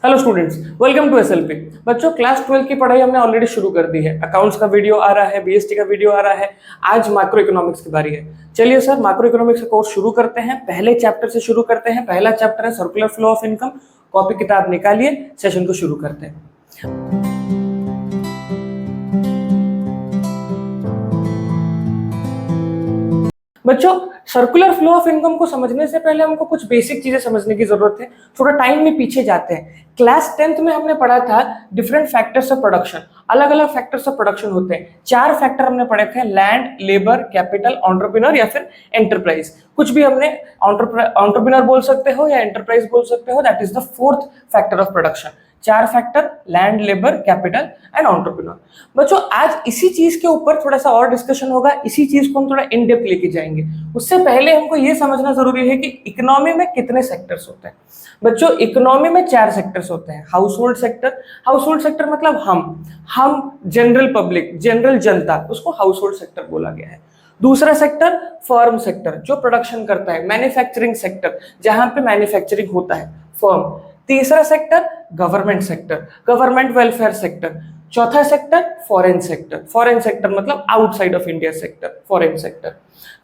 Hello students, welcome to SLP. बच्चों, class 12 की पढ़ाई हमने ऑलरेडी शुरू कर दी है। अकाउंट्स का वीडियो आ रहा है, बीएसटी का वीडियो आ रहा है। आज माइक्रो इकोनॉमिक्स की बारी है। चलिए सर, माइक्रो इकोनॉमिक्स का कोर्स शुरू करते हैं। पहले चैप्टर से शुरू करते हैं। पहला चैप्टर है circular flow of income. Copy किताब निकालिए, सेशन को शुरू करते हैं। बच्चों, सर्कुलर फ्लो ऑफ इनकम को समझने से पहले हमको कुछ बेसिक चीजें समझने की जरूरत है। थोड़ा टाइम में पीछे जाते हैं। क्लास 10th में हमने पढ़ा था डिफरेंट फैक्टर्स ऑफ प्रोडक्शन। अलग अलग फैक्टर्स ऑफ प्रोडक्शन होते हैं। 4 फैक्टर हमने पढ़े थे, लैंड, लेबर, कैपिटल, एंटरप्रेन्योर या फिर एंटरप्राइज। कुछ भी हमने एंटरप्रेन्योर बोल सकते हो या एंटरप्राइज बोल सकते हो। That is the 4th factor of production. 4 factor, land, labour, capital and entrepreneur. बच्चों, आज इसी चीज के ऊपर थोड़ा सा और डिस्कशन होगा। इसी चीज को हम थोड़ा इन डेप्थ लेके जाएंगे। उससे पहले हमको ये समझना जरूरी है कि इकोनॉमी में कितने सेक्टर्स होते हैं। बच्चों, इकोनॉमी में 4 सेक्टर्स होते हैं। House hold sector. House hold sector मतलब हम जनरल पब्लिक, जनरल जनता, उसको हाउस होल्ड सेक्टर बोला गया है। दूसरा सेक्टर फर्म सेक्टर, जो प्रोडक्शन करता है। मैन्युफैक्चरिंग सेक्टर, जहां पे मैन्युफैक्चरिंग होता है, फर्म। तीसरा sector government sector, government welfare sector. चौथा sector foreign sector. Foreign sector मतलब outside of India sector, foreign sector.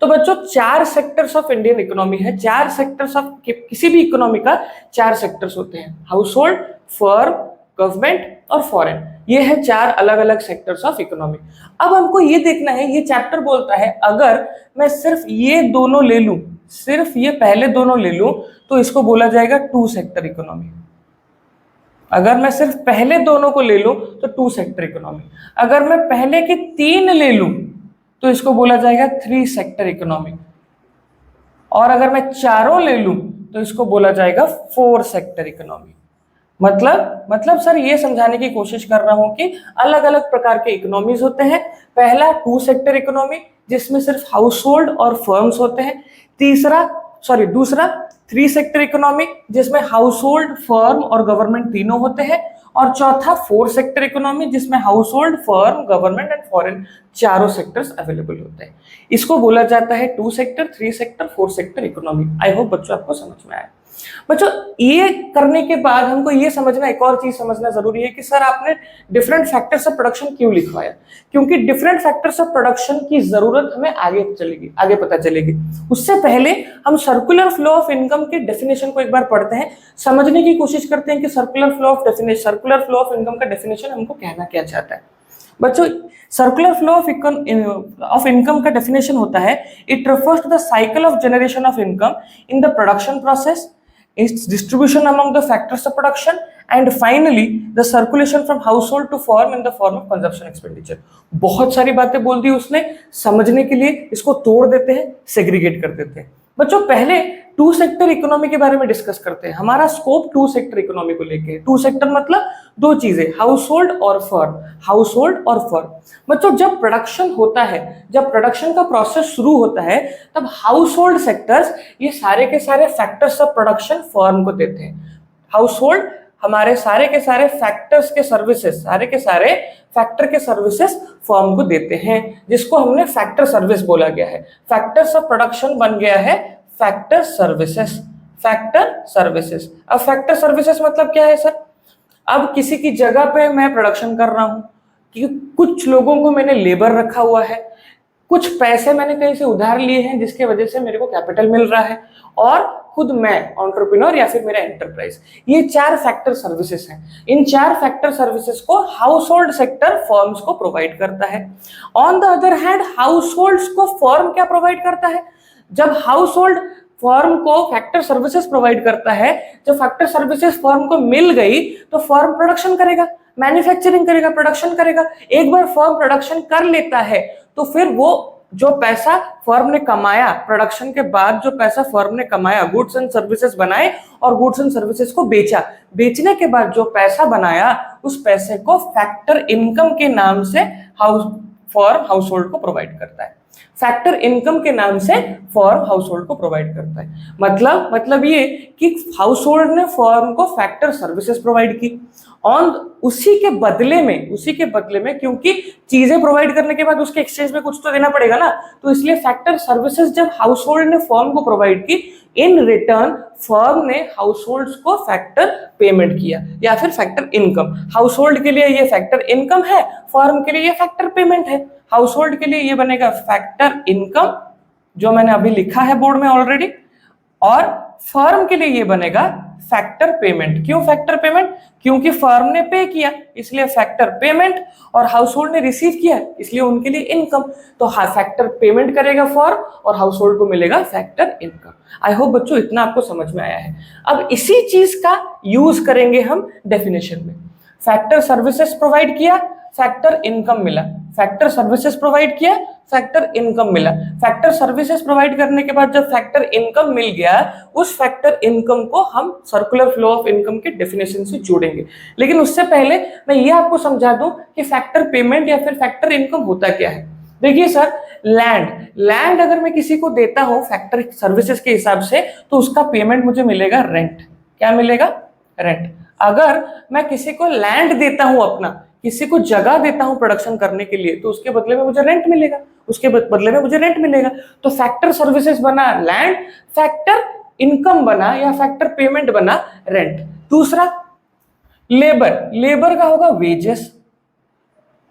तो बच्चों, 4 सेक्टर्स ऑफ इंडियन इकोनॉमी है। 4 सेक्टर्स ऑफ किसी भी इकोनॉमी का 4 सेक्टर्स होते हैं, हाउस होल्ड, फर्म, गवर्नमेंट और फॉरेन। ये है 4 अलग अलग सेक्टर्स ऑफ इकोनॉमी। अब हमको ये देखना है, ये चैप्टर बोलता है अगर मैं सिर्फ ये दोनों ले लूं, सिर्फ ये पहले दोनों ले लूं, तो इसको बोला जाएगा 2 सेक्टर इकोनॉमी। अगर मैं सिर्फ पहले दोनों को ले लूं तो 2 सेक्टर इकोनॉमी। अगर मैं पहले के 3 ले लूं तो इसको बोला जाएगा 3 सेक्टर इकोनॉमी। और अगर मैं चारों ले लूं तो इसको बोला जाएगा 4 सेक्टर इकोनॉमी। मतलब सर, ये समझाने की कोशिश कर रहा हूं कि अलग अलग प्रकार के इकोनॉमीज होते हैं। पहला 2 सेक्टर इकोनॉमी, जिसमें सिर्फ हाउस होल्ड और फर्म्स होते हैं। दूसरा 3 सेक्टर इकोनॉमी, जिसमें हाउस होल्ड, फर्म और गवर्नमेंट तीनों होते हैं। और चौथा 4 सेक्टर इकोनॉमी, जिसमें house hold, firm, government and foreign चारों सेक्टर्स अवेलेबल होते हैं। इसको बोला जाता है 2 sector, 3 sector, 4 sector economy. I hope बच्चों आपको समझ में आया। बच्चों, ये करने के बाद हमको ये समझना, एक और चीज समझना जरूरी है कि सर आपने डिफरेंट फैक्टर्स ऑफ प्रोडक्शन क्यों लिखवाया। क्योंकि डिफरेंट फैक्टर्स ऑफ प्रोडक्शन की जरूरत हमें आगे पता चलेगी। उससे पहले हम सर्कुलर फ्लो ऑफ इनकम के डेफिनेशन को एक बार पढ़ते हैं, समझने की कोशिश करते हैं कि सर्कुलर फ्लो ऑफ इनकम का डेफिनेशन हमको कहना क्या चाहता है। बच्चों, सर्कुलर फ्लो ऑफ इनकम का डेफिनेशन होता है, it refers to the cycle of generation of income in the production process, its distribution among the factors of production, and finally the circulation from household to firm in the form of consumption expenditure। बहुत सारी बातें बोल दी उसने। समझने के लिए इसको तोड़ देते हैं, सेग्रीगेट कर देते हैं। बच्चों, पहले 2 सेक्टर इकोनॉमी के बारे में डिस्कस करते हैं। हमारा स्कोप 2 सेक्टर इकोनॉमी को लेके। 2 सेक्टर मतलब 2 चीजें, हाउस होल्ड और फर्म। हाउस होल्ड और फर्म। बच्चों, जब प्रोडक्शन होता है, जब प्रोडक्शन का प्रोसेस शुरू होता है, तब हाउस होल्ड सेक्टर्स ये सारे के सारे फैक्टर्स ऑफ प्रोडक्शन फर्म को देते हैं। हाउस होल्ड हमारे सारे के सारे फैक्टर्स के सर्विसेज, सारे के सारे फैक्टर के सर्विसेज फर्म को देते हैं, जिसको हमने फैक्टर सर्विस बोला गया है। फैक्टर्स ऑफ प्रोडक्शन बन गया है फैक्टर सर्विसेज। Factor services. अब फैक्टर सर्विसेज मतलब क्या है सर? अब किसी की जगह पे मैं प्रोडक्शन कर रहा हूं कि कुछ लोगों को मैंने लेबर रखा हुआ है, कुछ पैसे मैंने कहीं से उधार लिए हैं जिसके वजह से मेरे को कैपिटल मिल रहा है, और खुद मैं एंटरप्रेन्योर या फिर मेरा एंटरप्राइज। ये 4 फैक्टर सर्विसेज हैं। इन 4 फैक्टर सर्विसेज को हाउस होल्ड सेक्टर फर्म्स को प्रोवाइड करता है। On the other hand, house holds को फर्म क्या प्रोवाइड करता है? जब हाउस होल्ड फर्म को फैक्टर सर्विसेज प्रोवाइड करता है, जब फैक्टर सर्विसेज फर्म को मिल गई तो फर्म प्रोडक्शन करेगा, मैन्युफैक्चरिंग करेगा, प्रोडक्शन करेगा। एक बार फर्म प्रोडक्शन कर लेता है तो फिर वो जो पैसा फर्म ने कमाया, प्रोडक्शन के बाद जो पैसा फर्म ने कमाया, गुड्स एंड सर्विसेज बनाए और गुड्स एंड सर्विसेज को बेचा, बेचने के बाद जो पैसा बनाया, उस पैसे को फैक्टर इनकम के नाम से फर्म हाउस होल्ड को प्रोवाइड करता है। फैक्टर इनकम के नाम से फर्म हाउस होल्ड को प्रोवाइड करता है। मतलब ये कि हाउस होल्ड ने फर्म को फैक्टर सर्विसेज प्रोवाइड की। ऑन उसी के बदले में क्योंकि चीजें प्रोवाइड करने के बाद उसके एक्सचेंज में कुछ तो देना पड़ेगा ना, तो इसलिए फैक्टर सर्विसेज जब हाउस होल्ड ने फर्म को प्रोवाइड की, इन रिटर्न फर्म ने हाउस होल्ड को फैक्टर पेमेंट किया या फिर फैक्टर इनकम। हाउस होल्ड के लिए ये फैक्टर इनकम है, फर्म के लिए ये फैक्टर पेमेंट है। हाउस होल्ड के लिए ये बनेगा फैक्टर इनकम जो मैंने अभी लिखा है बोर्ड में ऑलरेडी, और फर्म के लिए ये बनेगा फैक्टर पेमेंट। क्यों फैक्टर पेमेंट? क्योंकि फर्म ने पे किया इसलिए फैक्टर पेमेंट, और हाउस होल्ड ने रिसीव किया इसलिए उनके लिए इनकम। तो हाँ, फैक्टर पेमेंट करेगा फर्म और हाउस होल्ड को मिलेगा फैक्टर इनकम। आई होप बच्चों इतना आपको समझ में आया है। अब इसी चीज का यूज करेंगे हम डेफिनेशन में। फैक्टर सर्विसेज प्रोवाइड किया, फैक्टर इनकम मिला। फैक्टर सर्विसेज प्रोवाइड किया, फैक्टर इनकम मिला। फैक्टर सर्विसेज प्रोवाइड करने के बाद जब फैक्टर इनकम मिल गया, उस फैक्टर इनकम को हम सर्कुलर फ्लो ऑफ इनकम के डेफिनेशन से जोड़ेंगे। लेकिन उससे पहले मैं ये आपको समझा दूं कि फैक्टर पेमेंट या फिर फैक्टर इनकम होता क्या है। देखिए सर, लैंड अगर मैं किसी को देता हूं फैक्टर सर्विसेज के हिसाब से तो उसका पेमेंट मुझे मिलेगा रेंट। क्या मिलेगा? रेंट। अगर मैं किसी को लैंड देता हूं, अपना किसी को जगह देता हूं प्रोडक्शन करने के लिए, तो उसके बदले में मुझे रेंट मिलेगा, उसके बदले में मुझे रेंट मिलेगा। तो फैक्टर सर्विसेज बना लैंड, फैक्टर इनकम बना या फैक्टर पेमेंट बना रेंट। दूसरा लेबर का होगा वेजेस।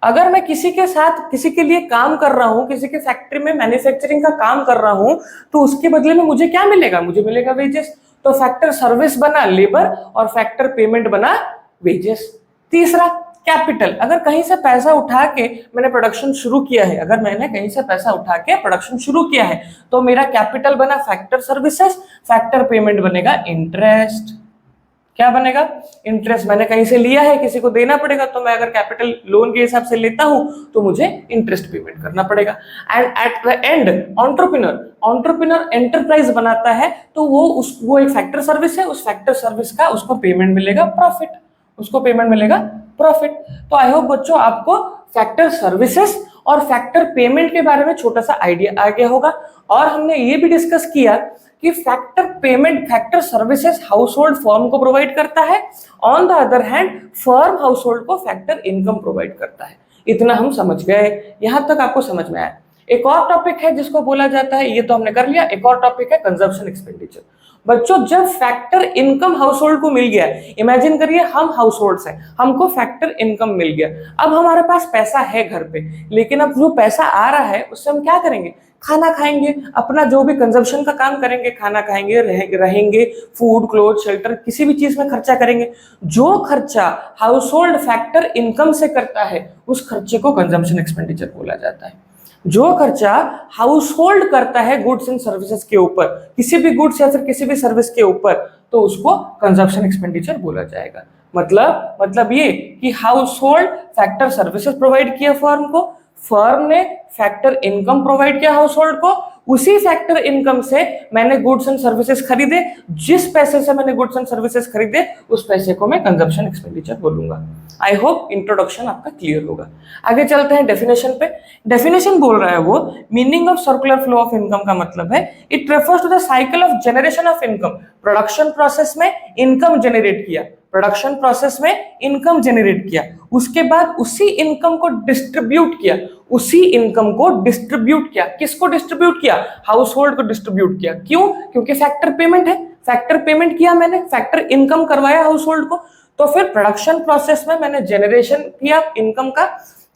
अगर मैं किसी के साथ किसी के लिए काम कर रहा हूं, किसी के फैक्ट्री में मैन्युफैक्चरिंग का काम कर रहा हूं, तो उसके बदले में मुझे क्या मिलेगा? मुझे मिलेगा वेजेस। तो फैक्टर सर्विस बना लेबर और फैक्टर पेमेंट बना वेजेस। तीसरा कैपिटल। अगर कहीं से पैसा उठा के मैंने प्रोडक्शन शुरू किया है, अगर मैंने कहीं से पैसा उठा के प्रोडक्शन शुरू किया है, तो मेरा कैपिटल बना फैक्टर सर्विसेज, फैक्टर पेमेंट बनेगा इंटरेस्ट। क्या बनेगा? इंटरेस्ट। मैंने कहीं से लिया है, किसी को देना पड़ेगा, तो मैं अगर कैपिटल लोन के हिसाब से लेता हूं तो मुझे इंटरेस्ट पेमेंट करना पड़ेगा। And at the end entrepreneur enterprise बनाता है, तो वो एक फैक्टर सर्विस है, उस फैक्टर सर्विस का उसको पेमेंट मिलेगा प्रॉफिट, उसको पेमेंट मिलेगा प्रॉफिट। तो आई होप बच्चों आपको फैक्टर सर्विसेज और फैक्टर पेमेंट के बारे में छोटा सा आइडिया आ गया होगा। और हमने ये भी डिस्कस किया कि factor payment, factor services household firm को प्रोवाइड करता है, on the other hand firm household को फैक्टर इनकम प्रोवाइड करता है। इतना हम समझ गए, यहां तक आपको समझ में आया। एक और टॉपिक है जिसको बोला जाता है, ये तो हमने कर लिया, एक और टॉपिक है कंजम्पशन एक्सपेंडिचर। बच्चों जब फैक्टर इनकम हाउस होल्ड को मिल गया, इमेजिन करिए हम हाउस होल्ड्स हैं, हमको फैक्टर इनकम मिल गया, अब हमारे पास पैसा है घर पे, लेकिन अब जो पैसा आ रहा है उससे हम क्या करेंगे? खाना खाएंगे, अपना जो भी कंजम्पशन का काम करेंगे, खाना खाएंगे, रहेंगे, फूड, क्लोथ, शेल्टर, किसी भी चीज में खर्चा करेंगे। जो खर्चा हाउस होल्ड फैक्टर इनकम से करता है उस खर्चे को कंजम्पशन एक्सपेंडिचर बोला जाता है। जो खर्चा हाउस होल्ड करता है गुड्स एंड सर्विसेज के ऊपर, किसी भी गुड्स या फिर किसी भी सर्विस के ऊपर, तो उसको कंजम्पशन एक्सपेंडिचर बोला जाएगा। मतलब ये कि house hold factor services provide किया फर्म को, फर्म ने फैक्टर इनकम प्रोवाइड किया हाउस होल्ड को, उसी फैक्टर इनकम से मैंने गुड्स एंड सर्विसेज खरीदे, जिस पैसे से मैंने गुड्स एंड सर्विसेज खरीदे उस पैसे को मैं कंजम्पशन एक्सपेंडिचर बोलूंगा। आई होप इंट्रोडक्शन आपका क्लियर होगा। आगे चलते हैं डेफिनेशन पे। डेफिनेशन बोल रहा है वो, meaning of circular flow of income का मतलब है it refers to the cycle of generation of income. Production process में इनकम जनरेट किया, प्रोडक्शन प्रोसेस में इनकम जनरेट किया, उसके बाद उसी इनकम को डिस्ट्रीब्यूट किया, उसी इनकम को डिस्ट्रीब्यूट किया। किसको डिस्ट्रीब्यूट किया? हाउस होल्ड को डिस्ट्रीब्यूट किया। क्यों? क्योंकि फैक्टर पेमेंट है, फैक्टर पेमेंट किया मैंने, फैक्टर इनकम करवाया हाउस होल्ड को, तो फिर प्रोडक्शन प्रोसेस में मैंने जनरेशन किया इनकम का,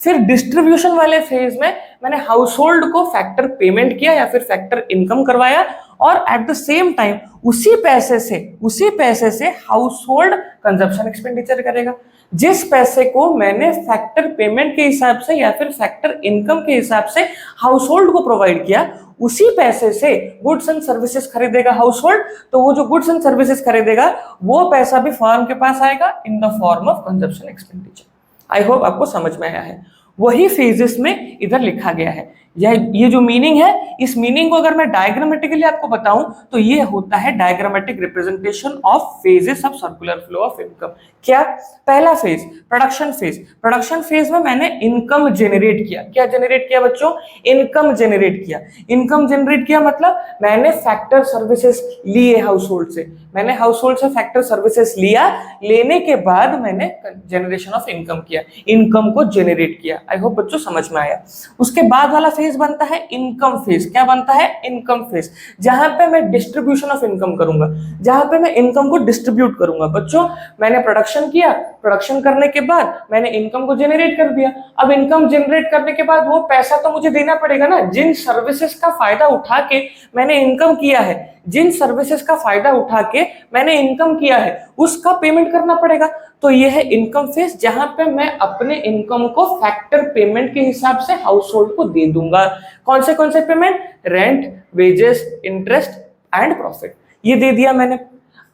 फिर डिस्ट्रीब्यूशन वाले फेज में मैंने हाउस होल्ड को फैक्टर पेमेंट किया या फिर फैक्टर इनकम करवाया, और एट द सेम टाइम उसी पैसे से हाउस होल्ड कंजम्पशन एक्सपेंडिचर करेगा। जिस पैसे को मैंने फैक्टर पेमेंट के हिसाब से या फिर फैक्टर इनकम के हिसाब से हाउस होल्ड को प्रोवाइड किया, उसी पैसे से गुड्स एंड सर्विसेज खरीदेगा हाउस होल्ड, तो वो जो गुड्स एंड सर्विसेज खरीदेगा वो पैसा भी फर्म के पास आएगा in the form of consumption expenditure. I hope आपको समझ में आया है। वही फेजेस में इधर लिखा गया है। ये जो मीनिंग है, इस मीनिंग को अगर मैं डायग्रामेटिकली आपको बताऊं तो ये होता है diagrammatic representation of phases of circular flow of income. क्या? पहला phase production phase. Production phase में मैंने इनकम जनरेट किया। क्या जनरेट किया बच्चों? इनकम जनरेट किया। इनकम जनरेट किया मतलब मैंने फैक्टर सर्विसेज लिए हाउस होल्ड से, मैंने हाउस होल्ड से फैक्टर सर्विसेज लिया, लेने के बाद मैंने जनरेशन ऑफ इनकम किया, इनकम को जनरेट किया। आई होप बच्चों समझ में आया। उसके बाद वाला फेज बनता है इनकम फेज। क्या बनता है? इनकम फेज, जहां पे मैं डिस्ट्रीब्यूशन ऑफ इनकम करूंगा, जहां पे मैं इनकम को डिस्ट्रीब्यूट करूंगा। बच्चों मैंने प्रोडक्शन किया, प्रोडक्शन करने के बाद मैंने इनकम को जनरेट कर दिया। अब इनकम जनरेट करने के बाद वो पैसा तो मुझे देना पड़ेगा ना। जिन सर्विसेज का फायदा उठा के मैंने इनकम किया है, जिन सर्विसेज का फायदा उठा के मैंने इनकम किया है, उसका पेमेंट करना पड़ेगा। तो ये है इनकम फेज, जहां पे मैं अपने इनकम को फैक्टर पेमेंट के हिसाब से हाउस होल्ड को दे दूंगा। कौन से payment? Rent, wages, interest and profit, ये दे दिया मैंने।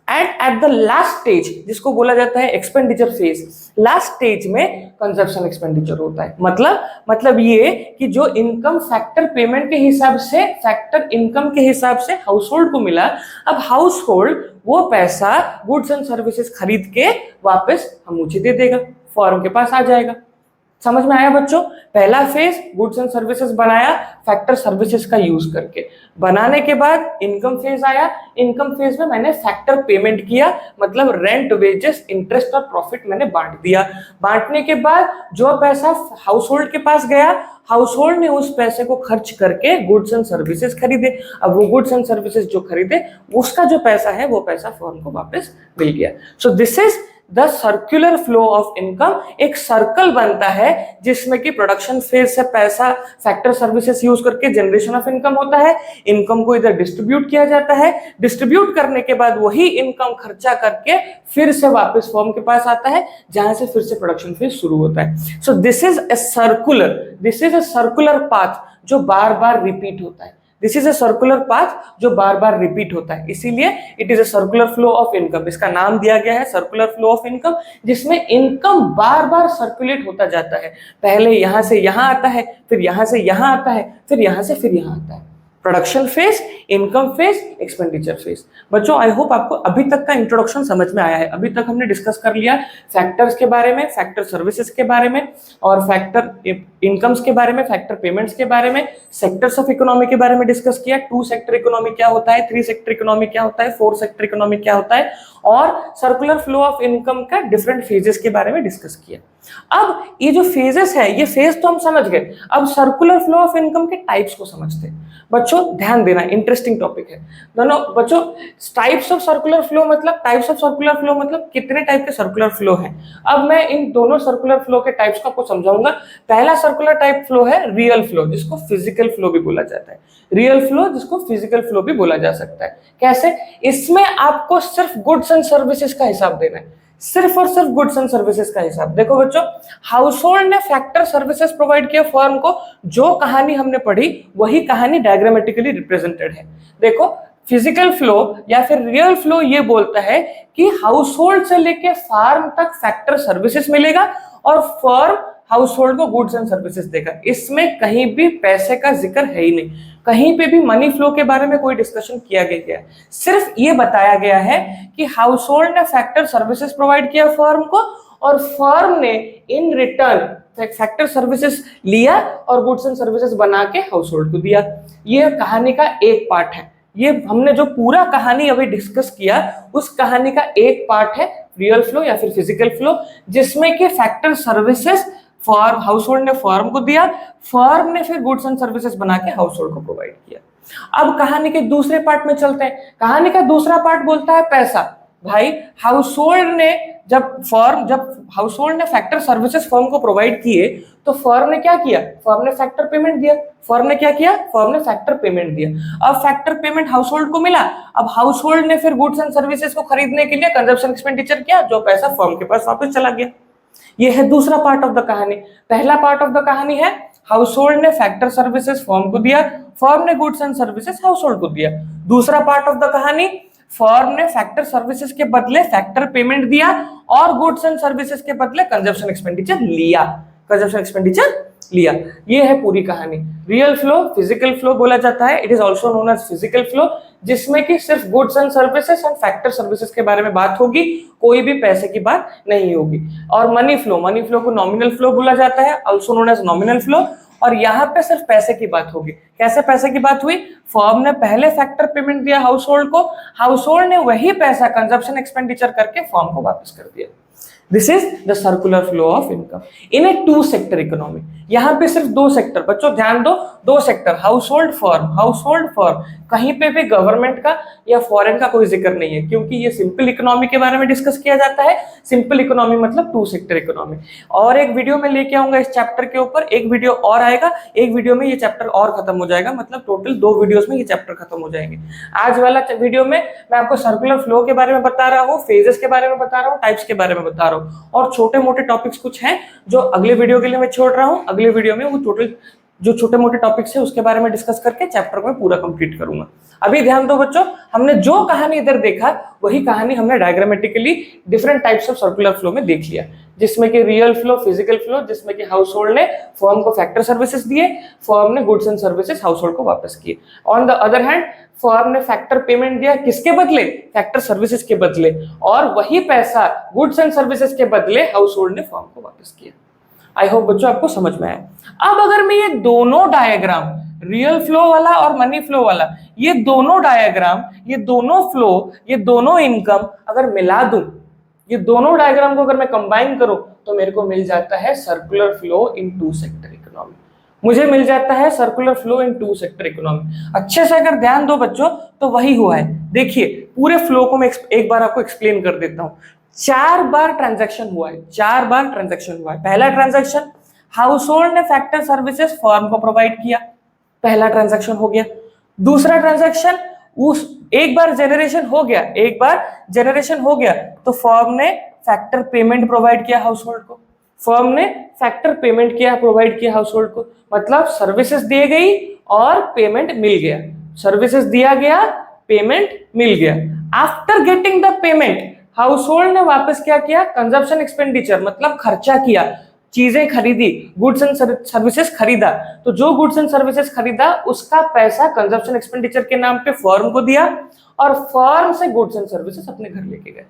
And at the last stage, जिसको बोला जाता है एक्सपेंडिचर फेज, लास्ट स्टेज में कंजप्शन एक्सपेंडिचर होता है। मतलब ये कि जो इनकम फैक्टर पेमेंट के हिसाब से, फैक्टर इनकम के हिसाब से हाउस होल्ड को मिला, अब हाउस होल्ड वो पैसा गुड्स एंड सर्विसेज खरीद के वापस हम मुझे दे देगा, फॉर्म के पास आ जाएगा। समझ में आया बच्चों? पहला फेज गुड्स एंड सर्विसेज बनाया फैक्टर सर्विसेज का यूज करके, बनाने के बाद इनकम फेज आया। इनकम फेज में मैंने फैक्टर पेमेंट किया, मतलब रेंट, वेजेस, इंटरेस्ट और प्रॉफिट मैंने बांट दिया। बांटने के बाद जो पैसा हाउस होल्ड के पास गया, हाउस होल्ड ने उस पैसे को खर्च करके गुड्स एंड सर्विसेज खरीदे। अब वो गुड्स एंड सर्विसेज जो खरीदे, उसका जो पैसा है वो पैसा फर्म को वापस मिल गया। So this is the circular flow of income. एक सर्कल बनता है जिसमें कि प्रोडक्शन फेज से पैसा फैक्टर सर्विसेज यूज करके जनरेशन ऑफ इनकम होता है, इनकम को इधर डिस्ट्रीब्यूट किया जाता है, डिस्ट्रीब्यूट करने के बाद वही इनकम खर्चा करके फिर से वापस फर्म के पास आता है, जहां से फिर से प्रोडक्शन फेज शुरू होता है। So this is a circular path जो बार बार रिपीट होता है। This is a circular path जो बार बार रिपीट होता है, इसीलिए it is a circular flow of income. इसका नाम दिया गया है सर्कुलर फ्लो ऑफ इनकम, जिसमें इनकम बार बार सर्कुलेट होता जाता है। पहले यहां से यहां आता है, फिर यहां से यहां आता है, फिर यहां से फिर यहां आता है। Production phase, income phase, expenditure phase. बच्चों आई होप आपको अभी तक का इंट्रोडक्शन समझ में आया है। अभी तक हमने डिस्कस कर लिया फैक्टर्स के बारे में, फैक्टर सर्विसेज के बारे में, और फैक्टर इनकम्स के बारे में, फैक्टर पेमेंट्स के बारे में, सेक्टर्स ऑफ इकोनॉमी के बारे में डिस्कस किया। 2 सेक्टर इकोनॉमी क्या होता है, 3 सेक्टर इकोनॉमी क्या होता है, 4 सेक्टर इकोनॉमी क्या होता है, और सर्कुलर फ्लो ऑफ इनकम का डिफरेंट फेजेस के बारे में डिस्कस किया। अब ये जो फेजेस है, ये फेज तो हम समझ गए। अब सर्कुलर फ्लो ऑफ इनकम के टाइप्स को समझते हैं। बच्चों ध्यान देना, इंटरेस्टिंग टॉपिक है दोनों। बच्चों टाइप्स ऑफ सर्कुलर फ्लो मतलब कितने टाइप के सर्कुलर फ्लो हैं। अब मैं इन दोनों सर्कुलर फ्लो के टाइप्स को आपको समझाऊंगा। पहला सर्कुलर टाइप फ्लो है रियल फ्लो, जिसको फिजिकल फ्लो भी बोला जाता है। रियल फ्लो जिसको फिजिकल फ्लो भी बोला जा सकता है। कैसे? इसमें आपको सिर्फ गुड्स एंड सर्विसेज का हिसाब देना है, सिर्फ और सिर्फ गुड्स एंड सर्विसेज का हिसाब। देखो बच्चों, हाउस होल्ड ने फैक्टर सर्विसेज प्रोवाइड किया फर्म को, जो कहानी हमने पढ़ी वही कहानी डायग्रामेटिकली रिप्रेजेंटेड है। देखो फिजिकल फ्लो या फिर रियल फ्लो ये बोलता है कि हाउस होल्ड से लेके फार्म तक फैक्टर सर्विसेज मिलेगा और फर्म हाउस होल्ड को गुड्स एंड सर्विसेज देगा। इसमें कहीं भी पैसे का जिक्र है ही नहीं, कहीं पे भी मनी फ्लो के बारे में कोई डिस्कशन किया गया है। सिर्फ ये बताया गया है कि हाउस होल्ड ने फैक्टर सर्विसेज प्रोवाइड किया फर्म को, और फर्म ने इन रिटर्न फैक्टर सर्विसेज लिया और गुड्स एंड सर्विसेज बना के हाउस होल्ड को दिया। ये कहानी का एक पार्ट है। ये हमने जो पूरा कहानी अभी डिस्कस किया, उस कहानी का एक पार्ट है रियल फ्लो या फिर फिजिकल फ्लो, जिसमें कि factor services for house hold ने फर्म को दिया, फर्म ने फिर गुड्स एंड सर्विसेज बना के हाउस होल्ड को प्रोवाइड किया। अब कहानी के दूसरे पार्ट में चलते हैं। कहानी का दूसरा पार्ट बोलता है पैसा। भाई हाउस होल्ड ने जब हाउस होल्ड ने फैक्टर सर्विसेज फर्म को प्रोवाइड किए, तो फर्म ने क्या किया? फर्म ने फैक्टर पेमेंट दिया। फर्म ने क्या किया? फर्म ने फैक्टर पेमेंट दिया। अब फैक्टर पेमेंट हाउस होल्ड को मिला। अब हाउस होल्ड ने फिर गुड्स एंड सर्विसेज को खरीदने के लिए कंजप्शन एक्सपेंडिचर किया, जो पैसा फर्म के पास वापस चला गया। ये है दूसरा पार्ट ऑफ द कहानी। पहला पार्ट ऑफ द कहानी है हाउस होल्ड ने फैक्टर सर्विसेज फर्म को दिया, फर्म ने goods and services household को दिया। दूसरा पार्ट ऑफ द कहानी, फर्म ने फैक्टर सर्विसेज के बदले फैक्टर पेमेंट दिया और गुड्स एंड सर्विसेज के बदले कंजप्शन एक्सपेंडिचर लिया। ये है पूरी कहानी। रियल फ्लो, फिजिकल फ्लो बोला जाता है। It is also known as physical flow, जिसमें कि सिर्फ goods and services and factor services के बारे में बात होगी, कोई भी पैसे की बात नहीं होगी। और मनी फ्लो को नॉमिनल फ्लो बोला जाता है, also known as nominal flow. और यहाँ पे सिर्फ पैसे की बात होगी। कैसे पैसे की बात हुई? फर्म ने पहले फैक्टर पेमेंट दिया हाउस होल्ड को, हाउस होल्ड ने वही पैसा कंजप्शन एक्सपेंडिचर करके फर्म को वापस कर दिया। This is the circular flow of income in a two sector economy. यहां पे सिर्फ दो सेक्टर, बच्चों ध्यान दो, दो sector, household firm, household firm, कहीं पे भी गवर्नमेंट का या फॉरेन का कोई जिक्र नहीं है, क्योंकि ये सिंपल इकोनॉमी के बारे में डिस्कस किया जाता है। सिंपल इकोनॉमी मतलब टू सेक्टर इकोनॉमी। और एक वीडियो में लेके आऊंगा इस चैप्टर के ऊपर, एक वीडियो और आएगा, एक वीडियो में ये चैप्टर और खत्म हो जाएगा, मतलब टोटल 2 वीडियोस में ये चैप्टर खत्म हो जाएंगे। आज वाला वीडियो में मैं आपको सर्कुलर फ्लो के बारे में बता रहा हूँ, फेजेस के बारे में बता रहा हूँ, टाइप्स के बारे में बता रहा हूँ, और छोटे मोटे टॉपिक्स कुछ हैं जो अगले वीडियो के लिए मैं छोड़ रहा हूँ। अगले वीडियो में वो टोटल जो छोटे मोटे टॉपिक्स है उसके बारे में डिस्कस करके चैप्टर को पूरा कंप्लीट करूंगा। अभी ध्यान दो बच्चों, हमने जो कहानी इधर देखा वही कहानी हमने diagrammatically different types of circular flow में देख लिया, जिसमें कि रियल फ्लो, फिजिकल फ्लो, जिसमें कि हाउस होल्ड ने फर्म को फैक्टर सर्विसेज दिए, फर्म ने goods and services household को वापस किए। On the other hand firm ने फैक्टर पेमेंट दिया, किसके बदले? फैक्टर सर्विसेज के बदले, और वही पैसा गुड्स एंड सर्विसेज के बदले हाउस होल्ड ने फर्म को वापस किया। आई होप बच्चों आपको समझ में आया। अब अगर मैं ये दोनों डायग्राम, रियल फ्लो वाला और मनी फ्लो वाला, ये दोनों डायग्राम, ये दोनों फ्लो, ये दोनों इनकम अगर मिला दूं, ये दोनों डायग्राम को अगर मैं कंबाइन करूं, तो मेरे को मिल जाता है circular flow in two sector economy. मुझे मिल जाता है circular flow in two sector economy. अच्छे से अगर ध्यान दो बच्चों तो वही हुआ है। देखिए पूरे फ्लो को मैं एक बार आपको एक्सप्लेन कर देता हूं। 4 बार ट्रांजैक्शन हुआ है, 4 बार ट्रांजैक्शन हुआ है। पहला ट्रांजैक्शन, हाउस होल्ड ने फैक्टर सर्विसेज फर्म को प्रोवाइड किया, पहला ट्रांजैक्शन हो गया। दूसरा ट्रांजैक्शन, उस एक बार जनरेशन हो गया, एक बार जनरेशन हो गया तो फर्म ने फैक्टर पेमेंट प्रोवाइड किया हाउस होल्ड को, फर्म ने फैक्टर पेमेंट किया, प्रोवाइड किया हाउस होल्ड को, मतलब सर्विसेज दी गई और पेमेंट मिल गया, सर्विसेज दिया गया, पेमेंट मिल गया। After getting the payment house hold ने वापस क्या किया? कंजप्शन एक्सपेंडिचर, मतलब खर्चा किया, चीजें खरीदी, गुड्स एंड सर्विसेज खरीदा, तो जो गुड्स एंड सर्विसेज खरीदा उसका पैसा कंजप्शन एक्सपेंडिचर के नाम पे फर्म को दिया, और फर्म से गुड्स एंड सर्विसेज अपने घर लेके गए।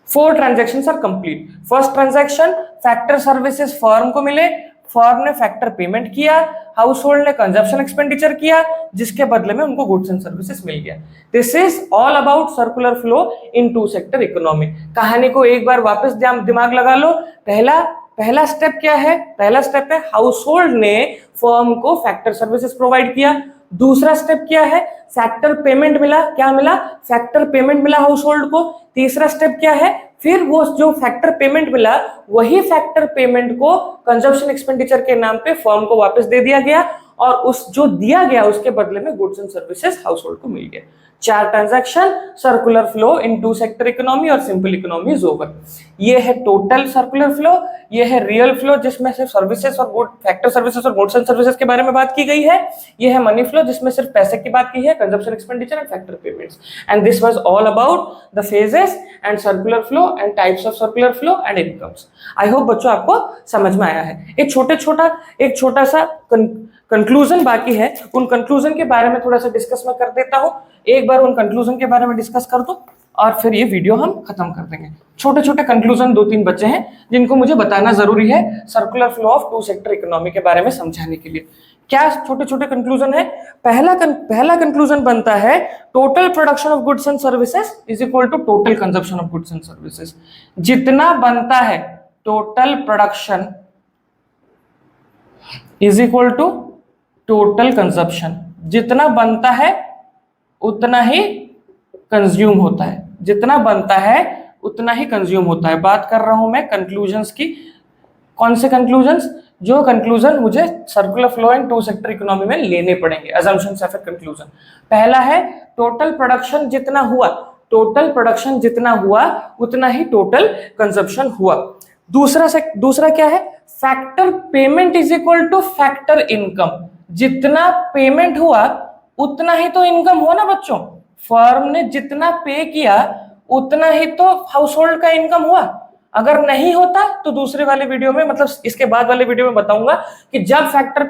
4 transactions are complete. First transaction, factor services firm को मिले, फर्म ने फैक्टर पेमेंट किया, हाउस होल्ड ने कंजप्शन एक्सपेंडिचर किया, जिसके बदले में उनको गुड्स एंड सर्विसेज मिल गया। This is all about circular flow in two sector economy. कहानी को एक बार वापस दिमाग लगा लो। पहला स्टेप क्या है? पहला स्टेप है हाउस होल्ड ने फर्म को फैक्टर सर्विसेज प्रोवाइड किया। दूसरा स्टेप क्या है? फैक्टर पेमेंट मिला। क्या मिला? फैक्टर पेमेंट मिला हाउस होल्ड को। तीसरा स्टेप क्या है? फिर वो जो फैक्टर पेमेंट मिला वही फैक्टर पेमेंट को कंजप्शन एक्सपेंडिचर के नाम पे फर्म को वापस दे दिया गया, और उस जो दिया गया उसके बदले में goods and services household को मिल गया। 4 transaction, circular flow in two sector economy और सिंपल इकोनॉमी इज ओवर। ये है टोटल सर्कुलर फ्लो, ये है रियल फ्लो जिसमें सिर्फ सर्विसेज और गुड फैक्टर सर्विसेज और गुड्स एंड सर्विसेज के बारे में बात की गई है। ये है मनी फ्लो जिसमें सिर्फ पैसे की बात की है, consumption expenditure and factor payments. And this was all about the phases and circular flow and types of circular flow and incomes. I hope बच्चों आपको समझ में आया है। एक छोटा सा कंक्लूजन बाकी है, उन कंक्लूजन के बारे में थोड़ा सा डिस्कस मैं कर देता हूं। एक बार उन कंक्लूजन के बारे में डिस्कस कर दो और फिर ये वीडियो हम खत्म कर देंगे। छोटे छोटे कंक्लूजन 2-3 बच्चे हैं जिनको मुझे बताना जरूरी है circular flow of two sector economy के बारे में समझाने के लिए। क्या छोटे छोटे कंक्लूजन है? पहला कंक्लूजन बनता है total production of goods and services is equal to total consumption of goods and services. जितना बनता है total production is equal to total consumption. जितना बनता है उतना ही कंज्यूम होता है, जितना बनता है उतना ही कंज्यूम होता है। बात कर रहा हूं मैं कंक्लूजन्स की। कौन से कंक्लूजन्स? जो कंक्लूजन मुझे circular flow in two sector economy में लेने पड़ेंगे, अजम्पशंस या फिर कंक्लूजन। पहला है टोटल प्रोडक्शन जितना हुआ, टोटल प्रोडक्शन जितना हुआ उतना ही टोटल कंजप्शन हुआ। दूसरा क्या है? Factor payment is equal to factor income. जितना पेमेंट हुआ उतना ही तो इनकम हुआ ना बच्चों। फर्म ने जितना पे किया उतना ही तो हाउस होल्ड का इनकम हुआ। अगर नहीं होता तो दूसरे वाले वीडियो में, मतलब इसके बाद वाले वीडियो में बताऊंगा कि कब फैक्टर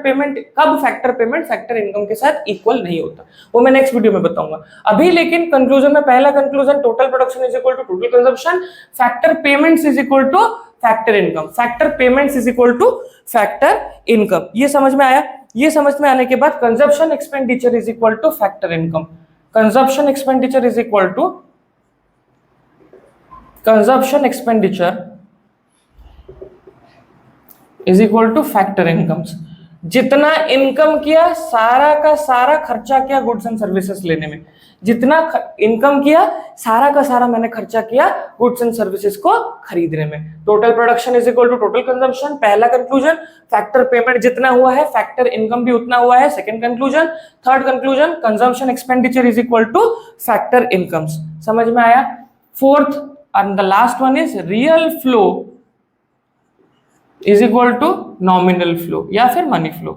पेमेंट फैक्टर इनकम के साथ इक्वल नहीं होता, वो मैं नेक्स्ट वीडियो में बताऊंगा। अभी लेकिन कंक्लूजन में पहला conclusion total production is equal to total consumption, factor payments is equal to factor income, factor payments is equal to factor income. ये समझ में आया? ये समझ में आने के बाद consumption expenditure is equal to factor income, consumption expenditure is equal to consumption expenditure is equal to factor incomes. जितना इनकम किया सारा का सारा खर्चा किया गुड्स एंड सर्विसेज लेने में, जितना इनकम किया सारा का सारा मैंने खर्चा किया गुड्स एंड सर्विसेज को खरीदने में। Total production is equal to total consumption, पहला कंक्लूजन। फैक्टर पेमेंट जितना हुआ है फैक्टर इनकम भी उतना हुआ है, second conclusion. Third conclusion, consumption expenditure is equal to factor incomes. समझ में आया? Fourth and the last one is real flow is equal to nominal flow या फिर मनी फ्लो।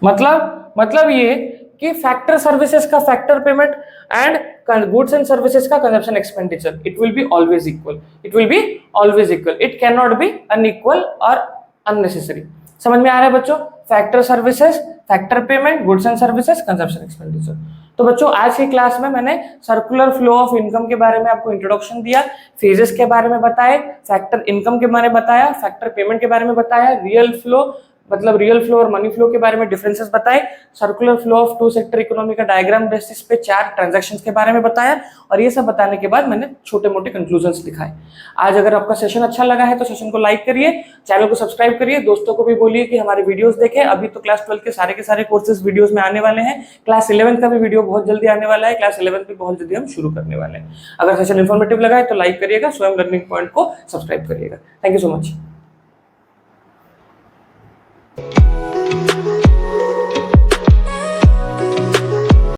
मतलब ये कि फैक्टर सर्विसेज का factor payment and goods and services का consumption expenditure it will be always equal, it will be always equal, it can not be unequal और unnecessary. समझ में आ रहा है बच्चों? Factor services, factor payment, goods and services, consumption expenditure. तो बच्चों आज की क्लास में मैंने सर्कुलर फ्लो ऑफ इनकम के बारे में आपको इंट्रोडक्शन दिया, फेजेस के बारे में बताए, फैक्टर इनकम के बारे में बताया, फैक्टर पेमेंट के बारे में बताया, रियल फ्लो मतलब रियल फ्लो और मनी फ्लो के बारे में डिफरेंसेस बताए, circular flow of two sector economy का डायग्राम बेसिस पे 4 ट्रांजैक्शंस के बारे में बताया, और ये सब बताने के बाद मैंने छोटे मोटे कंक्लूजन्स लिखाए। आज अगर आपका सेशन अच्छा लगा है तो सेशन को लाइक करिए, चैनल को सब्सक्राइब करिए, दोस्तों को भी बोलिए कि हमारे वीडियोस देखें। अभी तो क्लास 12 के सारे कोर्सेज वीडियोस में आने वाले हैं, क्लास 11 का भी वीडियो बहुत जल्दी आने वाला है, क्लास 11 भी बहुत जल्दी हम शुरू करने वाले हैं। अगर सेशन इन्फॉर्मेटिव लगा है तो लाइक करिएगा, स्वयं लर्निंग पॉइंट को सब्सक्राइब करिएगा। Thank you so much.